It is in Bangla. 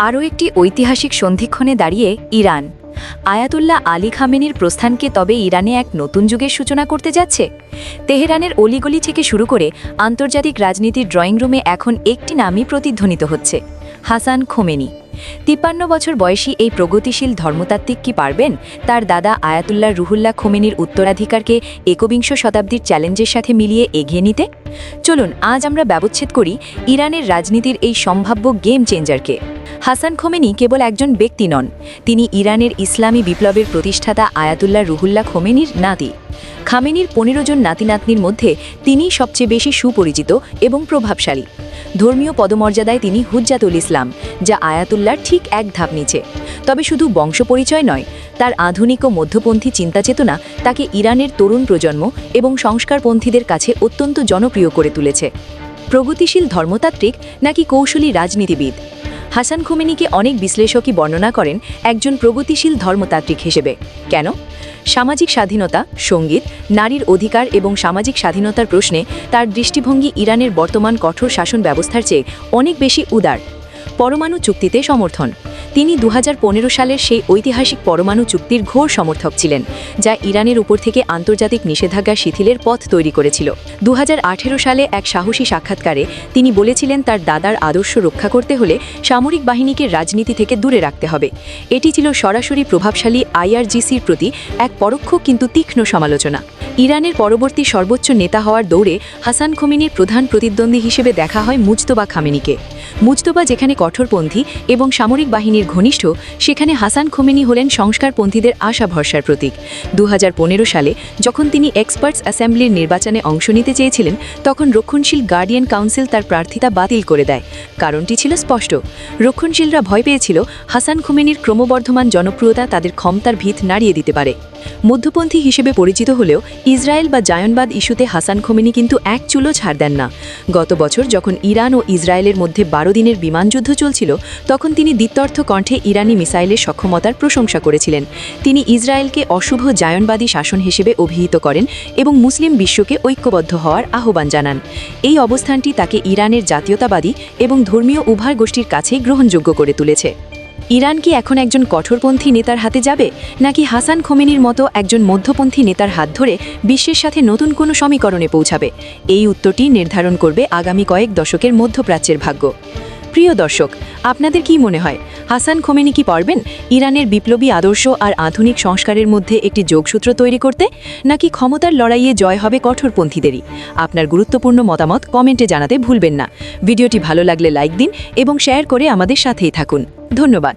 আরও একটি ঐতিহাসিক সন্ধিক্ষণে দাঁড়িয়ে ইরান। আয়াতুল্লাহ আলী খামেনির প্রস্থানকে তবে ইরানে এক নতুন যুগের সূচনা করতে যাচ্ছে। তেহরানের অলিগলি থেকে শুরু করে আন্তর্জাতিক রাজনীতির ড্রয়িং রুমে এখন একটি নামই প্রতিধ্বনিত হচ্ছে, হাসান খোমেনি। ৫৩ বছর বয়সী এই প্রগতিশীল ধর্মতাত্ত্বিক কি পারবেন তার দাদা আয়াতুল্লাহ রুহুল্লাহ খোমেনির উত্তরাধিকারকে একবিংশ শতাব্দীর চ্যালেঞ্জের সাথে মিলিয়ে এগিয়ে নিতে? চলুন আজ আমরা ব্যবচ্ছেদ করি ইরানের রাজনীতির এই সম্ভাব্য গেম চেঞ্জারকে। হাসান খোমেনি কেবল একজন ব্যক্তি নন, তিনি ইরানের ইসলামী বিপ্লবের প্রতিষ্ঠাতা আয়াতুল্লাহ রুহুল্লাহ খোমেনির নাতি। খামেনির ১৫ জন নাতিনাতনির মধ্যে তিনিই সবচেয়ে বেশি সুপরিচিত এবং প্রভাবশালী। ধর্মীয় পদমর্যাদায় তিনি হুজ্জাতুল ইসলাম, যা আয়াতুল্লাহর ঠিক এক ধাপ নিচে। তবে শুধু বংশপরিচয় নয়, তার আধুনিক ও মধ্যপন্থী চিন্তাচেতনা তাকে ইরানের তরুণ প্রজন্ম এবং সংস্কারপন্থীদের কাছে অত্যন্ত জনপ্রিয় করে তুলেছে। প্রগতিশীল ধর্মতাত্ত্বিক নাকি কৌশলী রাজনীতিবিদ? হাসান খোমেনিকে অনেক বিশ্লেষকই বর্ণনা করেন একজন প্রগতিশীল ধর্মতাত্ত্বিক হিসেবে। কেন? সামাজিক স্বাধীনতা, সঙ্গীত, নারীর অধিকার এবং সামাজিক স্বাধীনতার প্রশ্নে তার দৃষ্টিভঙ্গি ইরানের বর্তমান কঠোর শাসন ব্যবস্থার চেয়ে অনেক বেশি উদার। পরমাণু চুক্তিতে সমর্থন। তিনি ২০১৫ সালের সেই ঐতিহাসিক পরমাণু চুক্তির ঘোর সমর্থক ছিলেন, যা ইরানের উপর থেকে আন্তর্জাতিক নিষেধাজ্ঞা শিথিলের পথ তৈরি করেছিল। ২০১৮ সালে এক সাহসী সাক্ষাৎকারে তিনি বলেছিলেন তার দাদার আদর্শ রক্ষা করতে হলে সামরিক বাহিনীকে রাজনীতি থেকে দূরে রাখতে হবে। এটি ছিল সরাসরি প্রভাবশালী আইআরজিসির প্রতি এক পরোক্ষ কিন্তু তীক্ষ্ণ সমালোচনা। ইরানের পরবর্তী সর্বোচ্চ নেতা হওয়ার দৌড়ে হাসান খোমেনির প্রধান প্রতিদ্বন্দ্বী হিসেবে দেখা হয় মুজতবা খামেনিকে। মুজতবা যেখানে কঠোরপন্থী এবং সামরিক বাহিনীর ঘনিষ্ঠ, সেখানে হাসান খোমেনি হলেন সংস্কারপন্থীদের আশা ভরসার প্রতীক। ২০১৫ সালে যখন তিনি এক্সপার্টস অ্যাসেম্বলির নির্বাচনে অংশ নিতে চেয়েছিলেন, তখন রক্ষণশীল গার্ডিয়ান কাউন্সিল তার প্রার্থিতা বাতিল করে দেয়। কারণটি ছিল স্পষ্ট, রক্ষণশীলরা ভয় পেয়েছিল হাসান খোমেনির ক্রমবর্ধমান জনপ্রিয়তা তাদের ক্ষমতার ভিত নাড়িয়ে দিতে পারে। মধ্যপন্থী হিসেবে পরিচিত হলেও ইসরায়েল বা জায়নবাদ ইস্যুতে হাসান খোমেনি কিন্তু এক চুলও ছাড় দেন না। গত বছর যখন ইরান ও ইসরায়েলের মধ্যে ১২ দিনের বিমানযুদ্ধ চলছিল, তখন তিনি দ্ব্যর্থ কণ্ঠে ইরানি মিসাইলের সক্ষমতার প্রশংসা করেছিলেন। তিনি ইসরায়েলকে অশুভ জায়নবাদী শাসন হিসেবে অভিহিত করেন এবং মুসলিম বিশ্বকে ঐক্যবদ্ধ হওয়ার আহ্বান জানান। এই অবস্থানটি তাকে ইরানের জাতীয়তাবাদী এবং ধর্মীয় উভয় গোষ্ঠীর কাছেই গ্রহণযোগ্য করে তুলেছে। ইরান কি এখন একজন কঠোরপন্থী নেতার হাতে যাবে, নাকি হাসান খোমেনির মতো একজন মধ্যপন্থী নেতার হাত ধরে বিশ্বের সাথে নতুন কোনো সমীকরণে পৌঁছাবে? এই উত্তরটি নির্ধারণ করবে আগামী কয়েক দশকের মধ্যপ্রাচ্যের ভাগ্য। প্রিয় দর্শক, আপনাদের কি মনে হয়, হাসান খোমেনি কি পারবেন ইরানের বিপ্লবী আদর্শ আর আধুনিক সংস্কারের মধ্যে একটি যোগসূত্র তৈরি করতে, নাকি ক্ষমতার লড়াইয়ে জয় হবে কঠোরপন্থীদেরই? আপনার গুরুত্বপূর্ণ মতামত কমেন্টে জানাতে ভুলবেন না। ভিডিওটি ভালো লাগলে লাইক দিন এবং শেয়ার করে আমাদের সাথেই থাকুন। ধন্যবাদ।